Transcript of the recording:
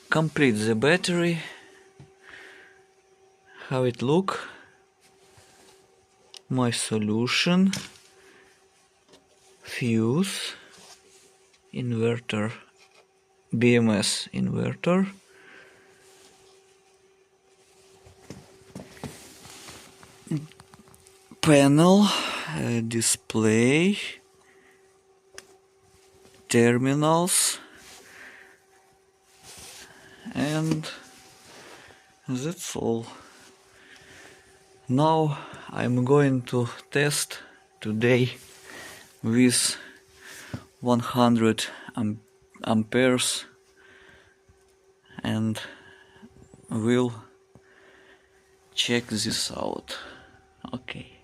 complete the battery. How it look? My solution, fuse, inverter, BMS inverter, panel, display, terminals, and that's all. Now I'm going to test today with 100 amperes and we'll check this out. Okay.